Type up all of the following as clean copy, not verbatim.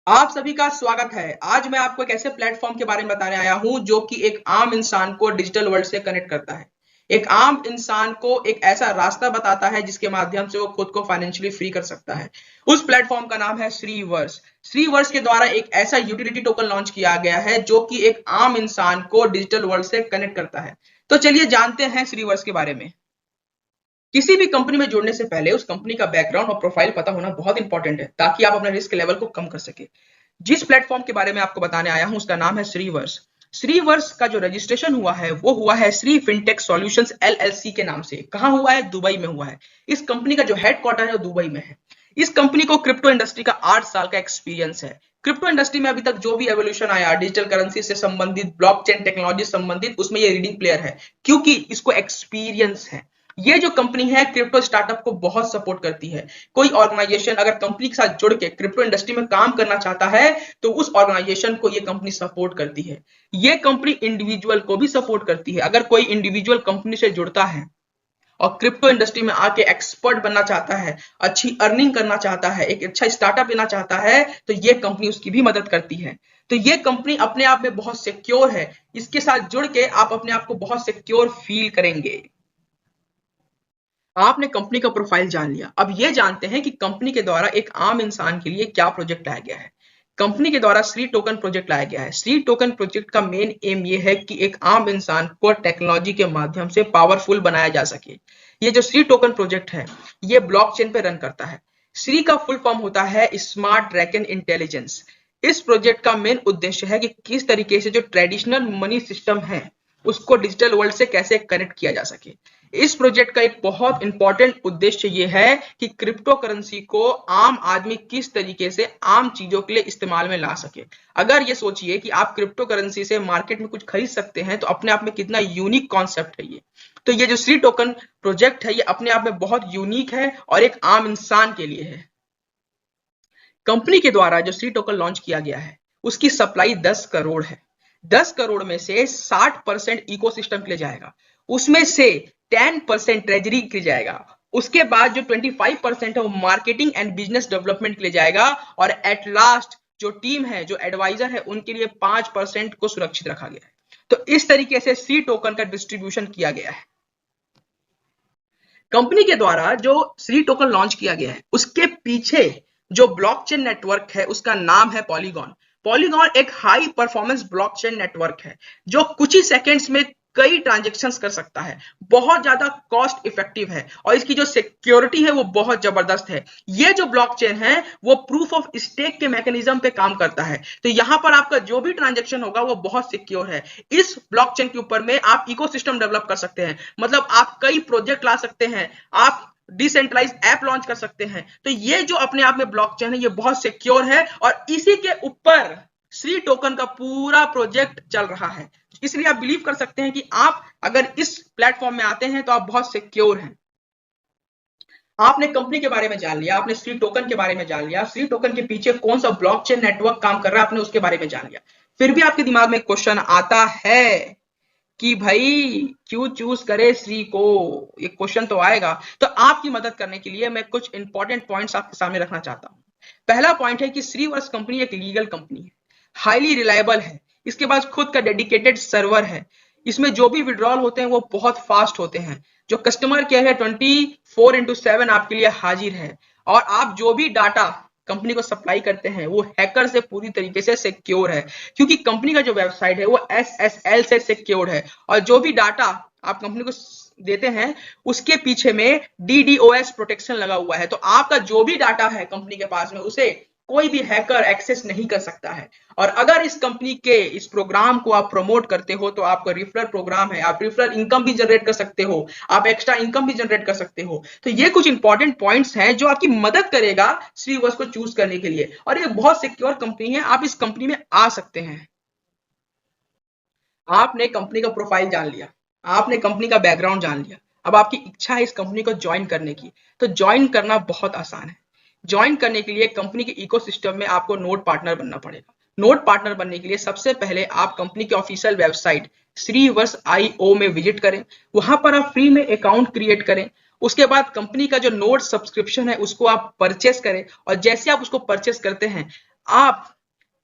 आप सभी का स्वागत है। आज मैं आपको एक ऐसे प्लेटफॉर्म के बारे में बताने आया हूं जो कि एक आम इंसान को डिजिटल वर्ल्ड से कनेक्ट करता है। एक आम इंसान को एक ऐसा रास्ता बताता है जिसके माध्यम से वो खुद को फाइनेंशियली फ्री कर सकता है। उस प्लेटफॉर्म का नाम है श्रीवर्स। श्रीवर्स के द्वारा एक ऐसा यूटिलिटी टोकन लॉन्च किया गया है जो कि एक आम इंसान को डिजिटल वर्ल्ड से कनेक्ट करता है। तो चलिए जानते हैं श्रीवर्स के बारे में। किसी भी कंपनी में जुड़ने से पहले उस कंपनी का बैकग्राउंड और प्रोफाइल पता होना बहुत इंपॉर्टेंट है ताकि आप अपने रिस्क लेवल को कम कर सके। जिस प्लेटफॉर्म के बारे में आपको बताने आया हूं उसका नाम है श्रीवर्स। श्रीवर्स का जो रजिस्ट्रेशन हुआ है वो हुआ है श्री फिनटेक सॉल्यूशंस एलएलसी के नाम से। कहां हुआ है? दुबई में हुआ है। इस कंपनी का जो हेडक्वार्टर है वो दुबई में है। इस कंपनी को क्रिप्टो इंडस्ट्री का 8 साल का एक्सपीरियंस है। क्रिप्टो इंडस्ट्री में अभी तक जो भी एवोल्यूशन आया डिजिटल करेंसी से संबंधित, ब्लॉकचेन टेक्नोलॉजी से संबंधित, उसमें ये रीडिंग प्लेयर है क्योंकि इसको एक्सपीरियंस है। ये जो कंपनी है क्रिप्टो स्टार्टअप को बहुत सपोर्ट करती है। कोई ऑर्गेनाइजेशन अगर कंपनी के साथ जुड़ के क्रिप्टो इंडस्ट्री में काम करना चाहता है तो उस ऑर्गेनाइजेशन को ये कंपनी सपोर्ट करती है। ये कंपनी इंडिविजुअल को भी सपोर्ट करती है। अगर कोई इंडिविजुअल कंपनी से जुड़ता है और क्रिप्टो इंडस्ट्री में आके एक्सपर्ट बनना चाहता है, अच्छी अर्निंग करना चाहता है, एक अच्छा स्टार्टअप लेना चाहता है, तो ये कंपनी उसकी भी मदद करती है। तो ये कंपनी अपने आप में बहुत सिक्योर है। इसके साथ जुड़ के आप अपने आप को बहुत सिक्योर फील करेंगे। आपने कंपनी का प्रोफाइल जान लिया। अब ये जानते हैं कि कंपनी के द्वारा एक आम इंसान के लिए क्या प्रोजेक्ट लाया गया है। कंपनी के द्वारा श्री टोकन प्रोजेक्ट लाया गया है। श्री टोकन प्रोजेक्ट का मेन एम ये है कि एक आम इंसान को टेक्नोलॉजी के माध्यम से पावरफुल बनाया जा सके। ये जो श्री टोकन प्रोजेक्ट है ये ब्लॉकचेन पे रन करता है। श्री का फुल फॉर्म होता है स्मार्ट ड्रैगन इंटेलिजेंस। इस प्रोजेक्ट का मेन उद्देश्य है कि किस तरीके से जो ट्रेडिशनल मनी सिस्टम है उसको डिजिटल वर्ल्ड से कैसे कनेक्ट किया जा सके। इस प्रोजेक्ट का एक बहुत इंपॉर्टेंट उद्देश्य यह है कि क्रिप्टो करेंसी को आम आदमी किस तरीके से आम चीजों के लिए इस्तेमाल में ला सके। अगर ये सोचिए कि आप क्रिप्टो करेंसी से मार्केट में कुछ खरीद सकते हैं तो अपने आप में कितना यूनिक कॉन्सेप्ट है ये। तो ये जो श्री टोकन प्रोजेक्ट है ये अपने आप में बहुत यूनिक है और एक आम इंसान के लिए है। कंपनी के द्वारा जो श्री टोकन लॉन्च किया गया है उसकी सप्लाई 10 करोड़ है। 10 करोड़ में से 60% इकोसिस्टम के लिए जाएगा, उसमें से 10% ट्रेजरी के लिए जाएगा, उसके बाद जो 25% है वो मार्केटिंग एंड बिजनेस डेवलपमेंट के लिए जाएगा और एट लास्ट जो टीम है, जो एडवाइजर है, उनके लिए 5% को सुरक्षित रखा गया है। तो इस तरीके से श्री टोकन का डिस्ट्रीब्यूशन किया गया है। कंपनी के द्वारा जो श्री टोकन लॉन्च किया गया है उसके पीछे जो ब्लॉकचेन नेटवर्क है उसका नाम है पॉलीगॉन। पॉलीगॉन एक हाई परफॉर्मेंस ब्लॉकचेन नेटवर्क है जो कुछ ही सेकंड्स में कई ट्रांजैक्शंस कर सकता है। बहुत ज्यादा कॉस्ट इफेक्टिव है और इसकी जो सिक्योरिटी है वो बहुत जबरदस्त है। ये जो ब्लॉकचेन है वो प्रूफ ऑफ स्टेक के मैकेनिज्म पे काम करता है। तो यहां पर आपका जो भी ट्रांजैक्शन होगा वो बहुत सिक्योर है। इस ब्लॉकचेन के ऊपर में आप इकोसिस्टम डेवलप कर सकते हैं, मतलब आप कई प्रोजेक्ट ला सकते हैं, आप डिसेंट्रलाइज ऐप लॉन्च कर सकते हैं। तो ये जो अपने आप में ब्लॉकचेन है ये बहुत सिक्योर है और इसी के ऊपर श्री टोकन का पूरा प्रोजेक्ट चल रहा है। इसलिए आप बिलीव कर सकते हैं कि आप अगर इस प्लेटफॉर्म में आते हैं तो आप बहुत सिक्योर हैं। आपने कंपनी के बारे में जान लिया, आपने श्री टोकन के बारे में जान लिया, श्री टोकन के पीछे कौन सा ब्लॉकचेन नेटवर्क काम कर रहा है आपने उसके बारे में जान लिया। फिर भी आपके दिमाग में क्वेश्चन आता है कि भाई क्यों चूज करे श्री को, ये क्वेश्चन तो आएगा। तो आपकी मदद करने के लिए मैं कुछ इंपॉर्टेंट पॉइंट्स आपके सामने रखना चाहता हूं। पहला पॉइंट है कि श्रीवर्स कंपनी एक लीगल कंपनी है, हाईली रिलायबल है, इसके पास खुद का डेडिकेटेड सर्वर है, इसमें जो भी विड्रॉल होते हैं वो बहुत फास्ट होते हैं, जो कस्टमर केयर है 24/7 आपके लिए हाजिर है और आप जो भी डाटा कंपनी को सप्लाई करते हैं वो हैकर से पूरी तरीके से सिक्योर है क्योंकि कंपनी का जो वेबसाइट है वो SSL से सिक्योर है और जो भी डाटा आप कंपनी को देते हैं उसके पीछे में DDoS प्रोटेक्शन लगा हुआ है। तो आपका जो भी डाटा है कंपनी के पास में उसे कोई भी हैकर एक्सेस नहीं कर सकता है। और अगर इस कंपनी के इस प्रोग्राम को आप प्रमोट करते हो तो आपका रेफरल प्रोग्राम है, आप रेफरल इनकम भी जनरेट कर सकते हो, आप एक्स्ट्रा इनकम भी जनरेट कर सकते हो। तो ये कुछ इंपॉर्टेंट पॉइंट्स हैं जो आपकी मदद करेगा श्रीवर्स को चूज करने के लिए और ये बहुत सिक्योर कंपनी है, आप इस कंपनी में आ सकते हैं। आपने कंपनी का प्रोफाइल जान लिया, आपने कंपनी का बैकग्राउंड जान लिया, अब आपकी इच्छा है इस कंपनी को ज्वाइन करने की। तो ज्वाइन करना बहुत आसान है। ज्वाइन करने के लिए कंपनी के इकोसिस्टम में आपको नोड पार्टनर बनना पड़ेगा। नोड पार्टनर बनने के लिए सबसे पहले आप कंपनी के ऑफिशियल वेबसाइट श्रीवर्स IO में विजिट करें, वहां पर आप फ्री में अकाउंट क्रिएट करें। उसके बाद कंपनी का जो नोड सब्सक्रिप्शन है उसको आप परचेस करें और जैसे आप उसको परचेस करते हैं आप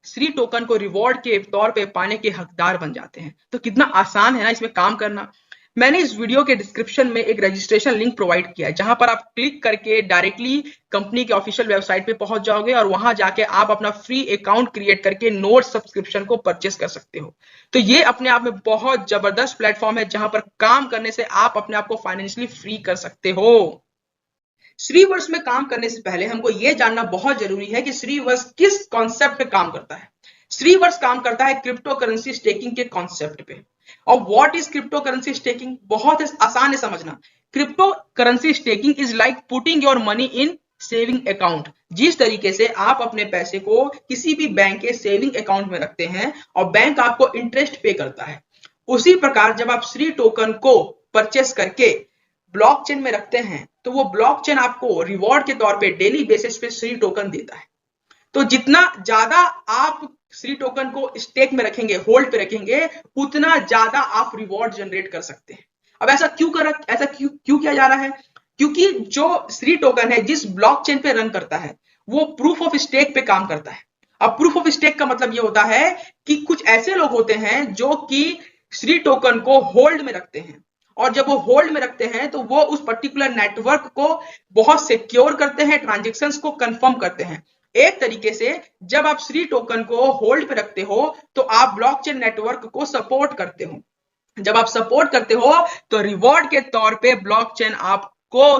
श्री टोकन को रिवॉर्ड के तौर पे पाने के हकदार बन जाते हैं। तो कितना आसान है ना इसमें काम करना। मैंने इस वीडियो के डिस्क्रिप्शन में एक रजिस्ट्रेशन लिंक प्रोवाइड किया है, जहां पर आप क्लिक करके डायरेक्टली कंपनी के ऑफिशियल वेबसाइट पे पहुंच जाओगे और वहां जाके आप अपना फ्री अकाउंट क्रिएट करके नोट सब्सक्रिप्शन को परचेस कर सकते हो। तो ये अपने आप में बहुत जबरदस्त प्लेटफॉर्म है, जहां पर काम करने से आप अपने आप को फाइनेंशियली फ्री कर सकते हो। श्रीवर्स में काम करने से पहले हमको यह जानना बहुत जरूरी है कि श्रीवर्स किस कॉन्सेप्ट पे काम करता है। श्रीवर्स काम करता है क्रिप्टो करेंसी स्टेकिंग के कॉन्सेप्ट पे। और what is crypto currency staking? बहुत आसान है समझना। Crypto currency staking is like putting your money in saving account. जिस तरीके से आप अपने पैसे को किसी भी बैंक के सेविंग अकाउंट में रखते हैं और बैंक आपको इंटरेस्ट पे करता है, उसी प्रकार जब आप श्री टोकन को परचेस करके ब्लॉकचेन में रखते हैं तो वो ब्लॉकचेन आपको रिवॉर्ड के तौर पे डेली बेसिस पे श्री टोकन देता है। तो जितना ज्यादा आप श्री टोकन को स्टेक में रखेंगे, होल्ड पे रखेंगे, उतना ज्यादा आप रिवॉर्ड जनरेट कर सकते हैं। अब ऐसा क्यों किया जा रहा है? क्योंकि जो श्री टोकन है जिस ब्लॉकचेन पे रन करता है वो प्रूफ ऑफ स्टेक पे काम करता है। अब प्रूफ ऑफ स्टेक का मतलब ये होता है कि कुछ ऐसे लोग होते हैं जो कि श्री टोकन को होल्ड में रखते हैं, और जब वो होल्ड में रखते हैं तो वो उस पर्टिकुलर नेटवर्क को बहुत सिक्योर करते हैं, ट्रांजैक्शंस को कंफर्म करते हैं। एक तरीके से जब आप श्री टोकन को होल्ड पे रखते हो तो आप ब्लॉकचेन नेटवर्क को सपोर्ट करते हो। जब आप सपोर्ट करते हो तो रिवॉर्ड के तौर पे ब्लॉकचेन आपको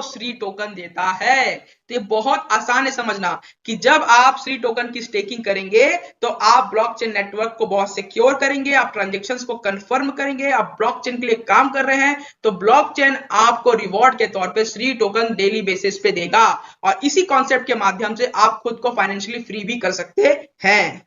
श्री टोकन देता है। तो ये बहुत आसान है समझना कि जब आप श्री टोकन की स्टेकिंग करेंगे तो आप ब्लॉकचेन नेटवर्क को बहुत सिक्योर करेंगे, आप ट्रांजैक्शंस को कंफर्म करेंगे, आप ब्लॉकचेन के लिए काम कर रहे हैं, तो ब्लॉकचेन आपको रिवॉर्ड के तौर पे श्री टोकन डेली बेसिस पे देगा। और इसी कॉन्सेप्ट के माध्यम से आप खुद को फाइनेंशियली फ्री भी कर सकते हैं।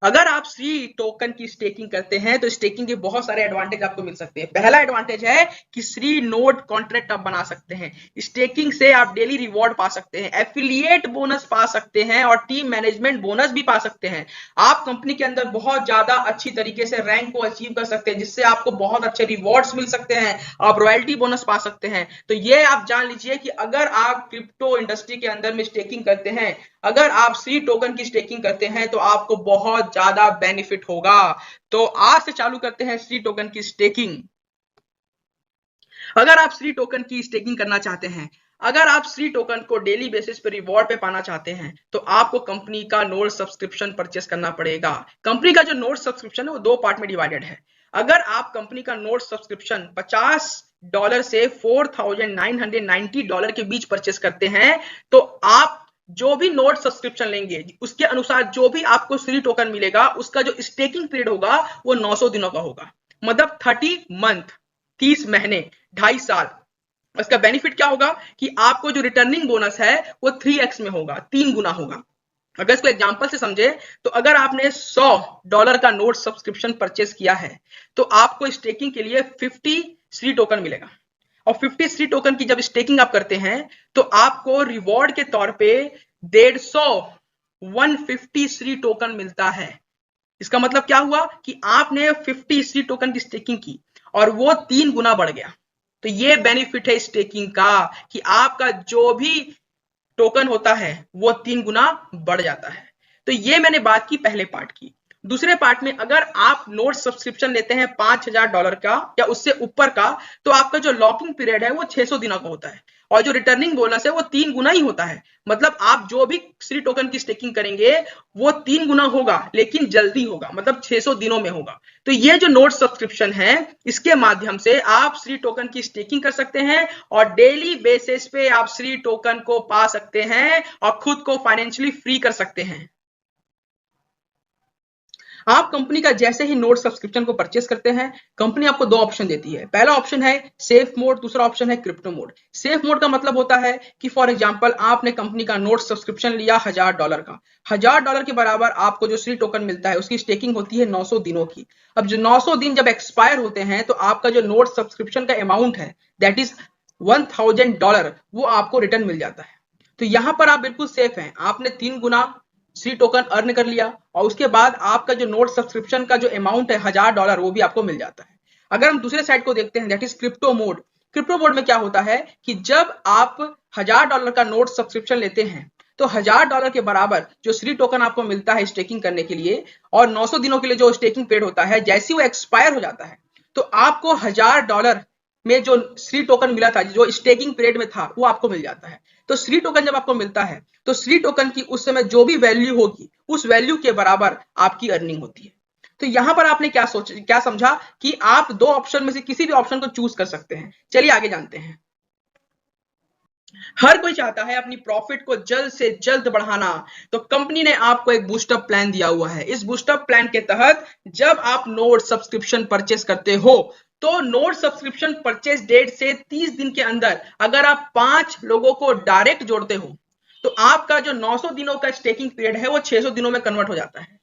अगर आप श्री टोकन की स्टेकिंग करते हैं तो स्टेकिंग के बहुत सारे एडवांटेज आपको मिल सकते हैं। पहला एडवांटेज है कि श्री नोड कॉन्ट्रैक्ट आप बना सकते हैं। स्टेकिंग से आप डेली रिवॉर्ड पा सकते हैं, एफिलिएट बोनस पा सकते हैं और टीम मैनेजमेंट बोनस भी पा सकते हैं। आप कंपनी के अंदर बहुत ज्यादा अच्छी तरीके से रैंक को अचीव कर सकते हैं, जिससे आपको बहुत अच्छे रिवॉर्ड्स मिल सकते हैं, आप रॉयल्टी बोनस पा सकते हैं। तो ये आप जान लीजिए कि अगर आप क्रिप्टो इंडस्ट्री के अंदर में स्टेकिंग करते हैं, अगर आप श्री टोकन की स्टेकिंग करते हैं तो आपको बहुत ज्यादा बेनिफिट होगा। तो आज से चालू करते हैं श्री टोकन की स्टेकिंग। अगर आप श्री टोकन की स्टेकिंग करना चाहते हैं, अगर आप श्री टोकन को डेली बेसिस पे रिवॉर्ड पे पाना चाहते हैं, तो आपको कंपनी का नोड सब्सक्रिप्शन परचेस करना पड़ेगा। कंपनी का जो नोड सब्सक्रिप्शन है वो 2 पार्ट में डिवाइडेड है। अगर आप कंपनी का नोड सब्सक्रिप्शन $50 से $4,990 के बीच परचेस करते हैं, तो आप जो भी नोड सब्सक्रिप्शन लेंगे उसके अनुसार जो भी आपको श्री टोकन मिलेगा, उसका जो स्टेकिंग पीरियड होगा वो 900 दिनों का होगा। मतलब 30 मंथ, 30 महीने, 2.5 साल। इसका बेनिफिट क्या होगा कि आपको जो रिटर्निंग बोनस है वो 3x में होगा, 3 गुना होगा। अगर इसको एग्जांपल से समझे तो अगर आपने $100 का नोड सब्सक्रिप्शन परचेस किया है तो आपको स्टेकिंग के लिए 50 श्री टोकन मिलेगा। और 50 श्री टोकन की जब स्टेकिंग आप करते हैं तो आपको रिवॉर्ड के तौर पे 150 श्री टोकन मिलता है। इसका मतलब क्या हुआ कि आपने 50 श्री टोकन की स्टेकिंग की और वो 3 गुना बढ़ गया। तो ये बेनिफिट है स्टेकिंग का कि आपका जो भी टोकन होता है वो 3 गुना बढ़ जाता है। तो ये मैंने बात की पहले पार्ट की। दूसरे पार्ट में अगर आप नोट सब्सक्रिप्शन लेते हैं $5,000 का या उससे ऊपर का, तो आपका जो लॉकिंग पीरियड है वो 600 दिनों का होता है और जो रिटर्निंग बोनस है वो 3 गुना ही होता है। मतलब आप जो भी श्री टोकन की स्टेकिंग करेंगे वो 3 गुना होगा, लेकिन जल्दी होगा, मतलब 600 दिनों में होगा। तो ये जो नोट सब्सक्रिप्शन है, इसके माध्यम से आप श्री टोकन की स्टेकिंग कर सकते हैं और डेली बेसिस पे आप श्री टोकन को पा सकते हैं और खुद को फाइनेंशियली फ्री कर सकते हैं। आप कंपनी का जैसे ही नोट सब्सक्रिप्शन को परचेस करते हैं, कंपनी आपको 2 ऑप्शन देती है। पहला ऑप्शन है सेफ मोड, दूसरा ऑप्शन है क्रिप्टो मोड। सेफ मोड का मतलब होता है कि फॉर एग्जांपल आपने कंपनी का नोट सब्सक्रिप्शन लिया $1000 का, $1000 के बराबर आपको जो श्री टोकन मिलता है उसकी स्टेकिंग होती है 900 दिनों की। अब जो 900 दिन जब एक्सपायर होते हैं तो आपका जो नोट सब्सक्रिप्शन का अमाउंट है दैट इज $1000, वो आपको रिटर्न मिल जाता है। तो यहां पर आप बिल्कुल सेफ हैं। आपने 3 गुना श्री टोकन अर्न कर लिया और उसके बाद आपका जो नोट सब्सक्रिप्शन का जो अमाउंट है $1000 वो भी आपको मिल जाता है। अगर हम दूसरे साइड को देखते हैं that is crypto mode. Crypto mode में क्या होता है कि जब आप $1000 का नोट सब्सक्रिप्शन लेते हैं तो $1000 के बराबर जो श्री टोकन आपको मिलता है स्टेकिंग करने के लिए, और 900 दिनों के लिए जो स्टेकिंग पीरियड होता है, जैसे ही वो एक्सपायर हो जाता है तो आपको $1000 में जो श्री टोकन मिला था, जो स्टेकिंग पीरियड में था, वो आपको मिल जाता है। तो श्री टोकन जब आपको मिलता है तो श्री टोकन की उस समय जो भी वैल्यू होगी उस वैल्यू के बराबर आपकी अर्निंग होती है। तो यहां पर आपने क्या समझा कि आप दो ऑप्शन में से किसी भी ऑप्शन को चूज कर सकते हैं। चलिए आगे जानते हैं। हर कोई चाहता है अपनी प्रॉफिट को जल्द से जल्द बढ़ाना, तो कंपनी ने आपको एक बूस्टअप प्लान दिया हुआ है। इस बूस्टअप प्लान के तहत जब आप नोड सब्सक्रिप्शन परचेस करते हो तो नोड सब्सक्रिप्शन परचेस डेट से 30 दिन के अंदर अगर आप 5 लोगों को डायरेक्ट जोड़ते हो तो आपका जो 900 दिनों का स्टेकिंग पीरियड है वो 600 दिनों में कन्वर्ट हो जाता है।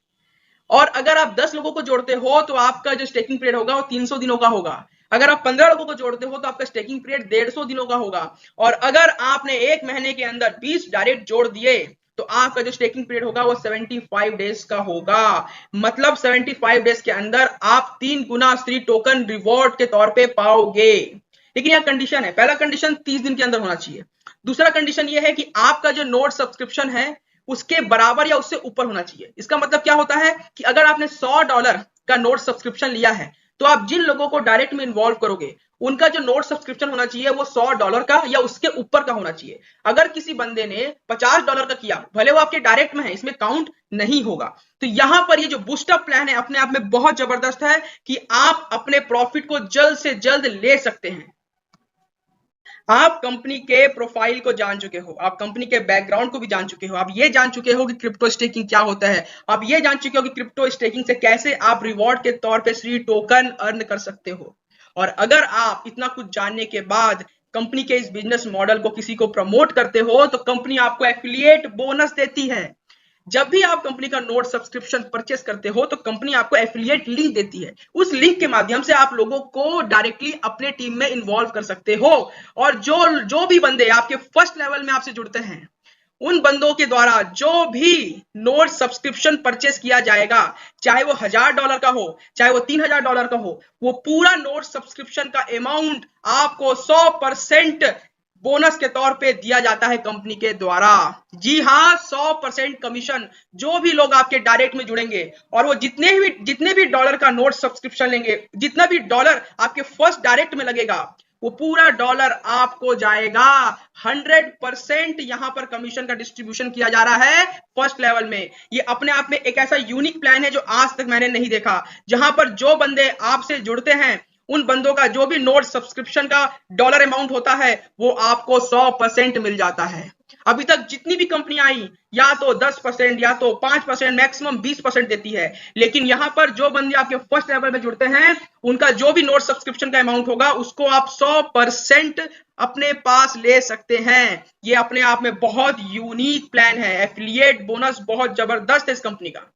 और अगर आप 10 लोगों को जोड़ते हो तो आपका जो स्टेकिंग पीरियड होगा वो 300 दिनों का होगा। अगर आप 15 लोगों को जोड़ते हो तो आपका स्टेकिंग पीरियड 150 दिनों का होगा। और अगर आपने एक महीने के अंदर 20 डायरेक्ट जोड़ दिए तो आपका जो स्टेकिंग पीरियड होगा वो 75 डेज का होगा। मतलब 75 डेज के अंदर आप 3 गुना श्री टोकन रिवॉर्ड के तौर पे पाओगे। लेकिन यह कंडीशन है, पहला कंडीशन 30 दिन के अंदर होना चाहिए। दूसरा कंडीशन यह है कि आपका जो नोड सब्सक्रिप्शन है उसके बराबर या उससे ऊपर होना चाहिए। इसका मतलब क्या होता है कि अगर आपने $100 का नोट सब्सक्रिप्शन लिया है तो आप जिन लोगों को डायरेक्ट में इन्वॉल्व करोगे उनका जो नोट सब्सक्रिप्शन होना चाहिए वो $100 का या उसके ऊपर का होना चाहिए। अगर किसी बंदे ने $50 का किया, भले वो आपके डायरेक्ट में है, इसमें काउंट नहीं होगा। तो यहां पर ये जो बूस्टअप प्लान है अपने आप में बहुत जबरदस्त है कि आप अपने प्रॉफिट को जल्द से जल्द ले सकते हैं। आप कंपनी के प्रोफाइल को जान चुके हो, आप कंपनी के बैकग्राउंड को भी जान चुके हो, आप ये जान चुके हो कि क्रिप्टो स्टेकिंग क्या होता है, आप ये जान चुके हो कि क्रिप्टो स्टेकिंग से कैसे आप रिवॉर्ड के तौर पे श्री टोकन अर्न कर सकते हो। और अगर आप इतना कुछ जानने के बाद कंपनी के इस बिजनेस मॉडल को किसी को प्रमोट करते हो तो कंपनी आपको एफिलिएट बोनस देती है। जब भी आप कंपनी का नोट सब्सक्रिप्शन परचेस करते हो तो कंपनी आपको एफिलिएट लिंक देती है। उस लिंक के माध्यम से आप लोगों को डायरेक्टली अपने टीम में इन्वॉल्व कर सकते हो। और जो भी बंदे आपके फर्स्ट लेवल में आपसे जुड़ते हैं उन बंदों के द्वारा जो भी नोट सब्सक्रिप्शन परचेस किया जाएगा, चाहे वो $1000 का हो चाहे वो $3000 का हो, वो पूरा नोट सब्सक्रिप्शन का अमाउंट आपको 100% बोनस के तौर पे दिया जाता है कंपनी के द्वारा। जी हाँ, 100% कमीशन। जो भी लोग आपके डायरेक्ट में जुड़ेंगे और वो जितने भी डॉलर का नोट सब्सक्रिप्शन लेंगे, जितना भी डॉलर आपके फर्स्ट डायरेक्ट में लगेगा वो पूरा डॉलर आपको जाएगा। 100% यहां पर कमीशन का डिस्ट्रीब्यूशन किया जा रहा है फर्स्ट लेवल में। ये अपने आप में एक ऐसा यूनिक प्लान है जो आज तक मैंने नहीं देखा, जहां पर जो बंदे आपसे जुड़ते हैं उन बंदों का जो भी नोट सब्सक्रिप्शन का डॉलर अमाउंट होता है वो आपको 100% मिल जाता है। अभी तक जितनी भी कंपनियां आई या तो 10% या तो 5%, मैक्सिमम 20% देती है। लेकिन यहां पर जो बंदे आपके फर्स्ट लेवल में जुड़ते हैं उनका जो भी नोट सब्सक्रिप्शन का अमाउंट होगा उसको आप 100% अपने पास ले सकते हैं। ये अपने आप में बहुत यूनिक प्लान है। एफिलिएट बोनस बहुत जबरदस्त है इस कंपनी का।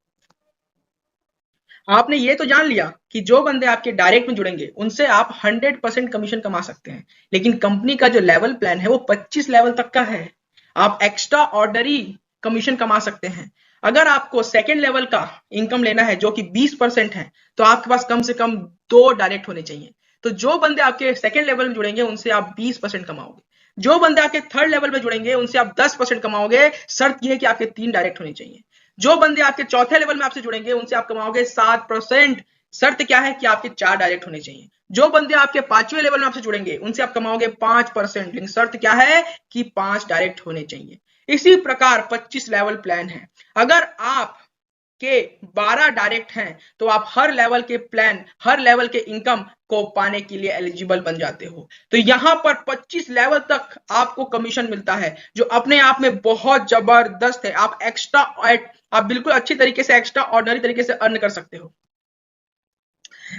आपने ये तो जान लिया कि जो बंदे आपके डायरेक्ट में जुड़ेंगे उनसे आप 100% कमीशन कमा सकते हैं। लेकिन कंपनी का जो लेवल प्लान है वो 25 लेवल तक का है। आप एक्स्ट्रा ऑर्डनरी कमीशन कमा सकते हैं। अगर आपको सेकेंड लेवल का इनकम लेना है जो कि 20% है तो आपके पास कम से कम 2 डायरेक्ट होने चाहिए। तो जो बंदे आपके सेकेंड लेवल में जुड़ेंगे उनसे आप 20% कमाओगे। जो बंदे आपके थर्ड लेवल में जुड़ेंगे उनसे आप 10% कमाओगे। शर्त यह है कि आपके 3 डायरेक्ट होने चाहिए। जो बंदे आपके चौथे लेवल में आपसे जुड़ेंगे उनसे आप कमाओगे 7%। शर्त क्या है कि आपके 4 डायरेक्ट होने चाहिए। जो बंदे आपके 5वें लेवल में आपसे जुड़ेंगे उनसे आप कमाओगे 5%, लेकिन शर्त क्या है कि 5 डायरेक्ट होने चाहिए। इसी प्रकार 25 लेवल प्लान है। अगर आप के 12 डायरेक्ट हैं तो आप हर लेवल के प्लान, हर लेवल के इनकम को पाने के लिए एलिजिबल बन जाते हो। तो यहां पर 25 लेवल तक आपको कमीशन मिलता है जो अपने आप में बहुत जबरदस्त है। आप बिल्कुल अच्छी तरीके से एक्स्ट्रा ऑर्डिनरी तरीके से अर्न कर सकते हो।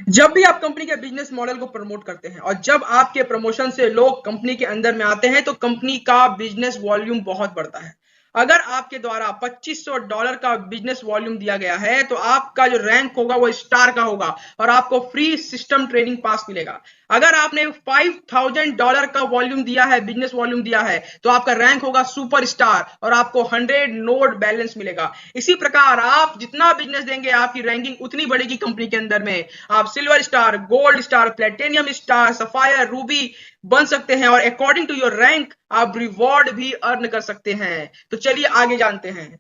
जब भी आप कंपनी के बिजनेस मॉडल को प्रमोट करते हैं और जब आपके प्रमोशन से लोग कंपनी के अंदर में आते हैं तो कंपनी का बिजनेस वॉल्यूम बहुत बढ़ता है। अगर आपके द्वारा $2500 का बिजनेस वॉल्यूम दिया गया है तो आपका जो रैंक होगा वो स्टार का होगा और आपको फ्री सिस्टम ट्रेनिंग पास मिलेगा। अगर आपने $5000 का वॉल्यूम दिया है, बिजनेस वॉल्यूम दिया है, तो आपका रैंक होगा सुपर स्टार और आपको 100 नोड बैलेंस मिलेगा। इसी प्रकार आप जितना बिजनेस देंगे आपकी रैंकिंग उतनी बढ़ेगी कंपनी के अंदर में। आप silver star, gold star, platinum star, sapphire, Ruby बन सकते हैं और अकॉर्डिंग टू योर रैंक आप रिवॉर्ड भी अर्न कर सकते हैं। तो चलिए आगे जानते हैं।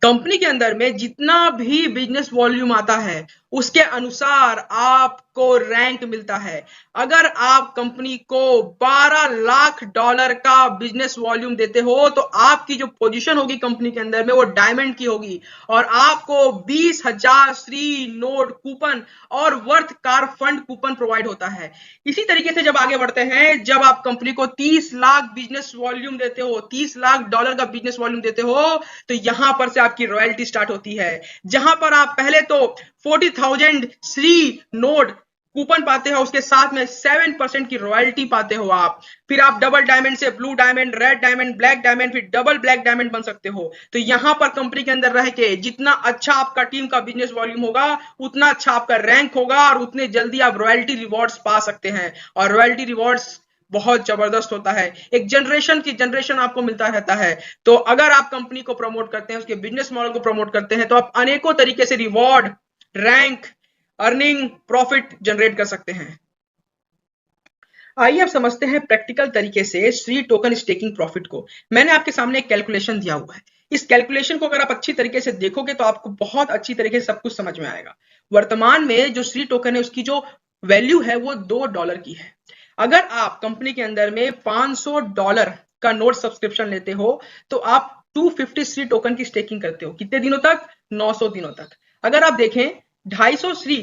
कंपनी के अंदर में जितना भी बिजनेस वॉल्यूम आता है उसके अनुसार आपको रैंक मिलता है। अगर आप कंपनी को 12 लाख डॉलर का बिजनेस वॉल्यूम देते हो तो आपकी जो पोजीशन होगी कंपनी के अंदर में वो डायमंड की होगी और आपको 20,000 श्री नोट कूपन और worth car fund coupon provide होता है। इसी तरीके से जब आगे बढ़ते हैं, जब आप कंपनी को 30 लाख बिजनेस वॉल्यूम देते हो, 30 लाख डॉलर का बिजनेस वॉल्यूम देते हो, तो यहां पर से आपकी रॉयल्टी स्टार्ट होती है, जहां पर आप पहले तो 40,000 श्री नोट कूपन पाते हो, उसके साथ में 7% की रॉयल्टी पाते हो आप। फिर आप डबल डायमंड से blue diamond, red diamond, black diamond, फिर डबल ब्लैक डायमंड बन सकते हो। तो यहां पर कंपनी के अंदर रह के जितना अच्छा आपका टीम का बिजनेस वॉल्यूम होगा उतना अच्छा आपका रैंक होगा और उतने जल्दी आप रॉयल्टी रिवॉर्ड्स पा सकते हैं। और रॉयल्टी रिवॉर्ड्स बहुत जबरदस्त होता है, एक जनरेशन की जनरेशन आपको मिलता रहता है। तो अगर आप कंपनी को प्रमोट करते हैं, उसके बिजनेस मॉडल को प्रमोट करते हैं, तो आप अनेकों तरीके से reward, rank, earning, profit generate कर सकते हैं। आइए अब समझते हैं प्रैक्टिकल तरीके से श्री टोकन स्टेकिंग प्रॉफिट को। मैंने आपके सामने एक कैलकुलेशन दिया हुआ है। इस कैलकुलेशन को अगर आप अच्छी तरीके से देखोगे तो आपको बहुत अच्छी तरीके से सब कुछ समझ में आएगा। वर्तमान में जो श्री टोकन है उसकी जो वैल्यू है वो $2 की है। अगर आप कंपनी के अंदर में $500 का नोट सब्सक्रिप्शन लेते हो तो आप 250 श्री टोकन की स्टेकिंग करते हो। कितने दिनों तक? 900 दिनों तक। अगर आप देखें 250 श्री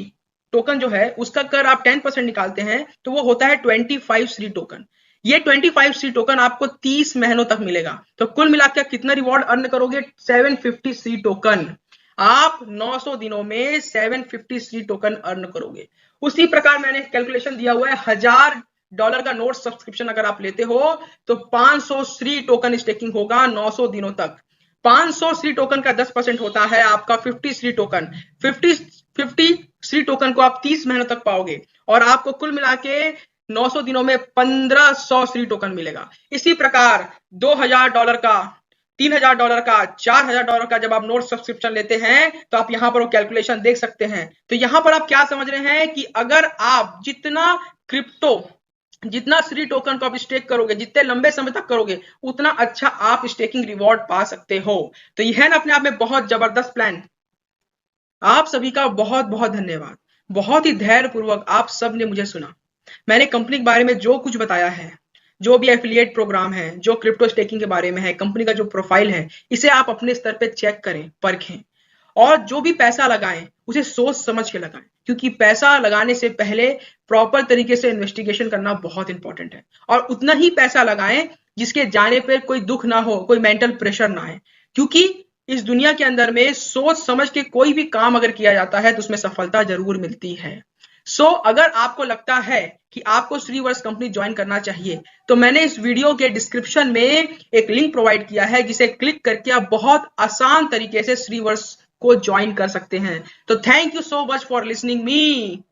टोकन जो है उसका अगर आप 10% निकालते हैं तो वो होता है 25 श्री टोकन। ये 25 श्री टोकन आपको 30 महीनों तक मिलेगा। तो कुल मिलाकर कितना रिवॉर्ड अर्न करोगे? 750 श्री टोकन। आप 900 दिनों में 750 श्री टोकन अर्न करोगे। उसी प्रकार मैंने कैलकुलेशन दिया हुआ है, $1000 का नोट सब्सक्रिप्शन अगर आप लेते हो तो 500 श्री टोकन स्टेकिंग होगा 900 दिनों तक। 500 श्री टोकन का 10% होता है आपका 50 श्री टोकन। 50 श्री टोकन को आप 30 महीनों तक पाओगे और आपको कुल मिला के 900 दिनों में 1500 श्री टोकन मिलेगा। इसी प्रकार $2000 का, $3000 का, $4000 का जब आप नोट सब्सक्रिप्शन लेते हैं तो आप यहां पर वो कैलकुलेशन देख सकते हैं। तो यहां पर आप क्या समझ रहे हैं कि अगर आप जितना श्री टोकन को आप स्टेक करोगे, जितने लंबे समय तक करोगे, उतना अच्छा आप स्टेकिंग रिवॉर्ड पा सकते हो। तो यह है ना अपने आप में बहुत जबरदस्त प्लान। आप सभी का बहुत बहुत धन्यवाद। बहुत ही धैर्य पूर्वक आप सब ने मुझे सुना। मैंने कंपनी के बारे में जो कुछ बताया है, जो भी एफिलिएट प्रोग्राम है, जो क्रिप्टो स्टेकिंग के बारे में है, कंपनी का जो प्रोफाइल है, इसे आप अपने स्तर पे चेक करें, परखें और जो भी पैसा लगाएं उसे सोच समझ के लगाएं, क्योंकि पैसा लगाने से पहले प्रॉपर तरीके से इन्वेस्टिगेशन करना बहुत इंपॉर्टेंट है। और उतना ही पैसा लगाएं जिसके जाने पर कोई दुख ना हो, कोई मेंटल प्रेशर ना आए, क्योंकि इस दुनिया के अंदर में सोच समझ के कोई भी काम अगर किया जाता है तो उसमें सफलता जरूर मिलती है। अगर आपको लगता है कि आपको श्रीवर्स कंपनी ज्वाइन करना चाहिए तो मैंने इस वीडियो के डिस्क्रिप्शन में एक लिंक प्रोवाइड किया है जिसे क्लिक करके आप बहुत आसान तरीके से श्रीवर्स को ज्वाइन कर सकते हैं। तो thank you so much for listening me.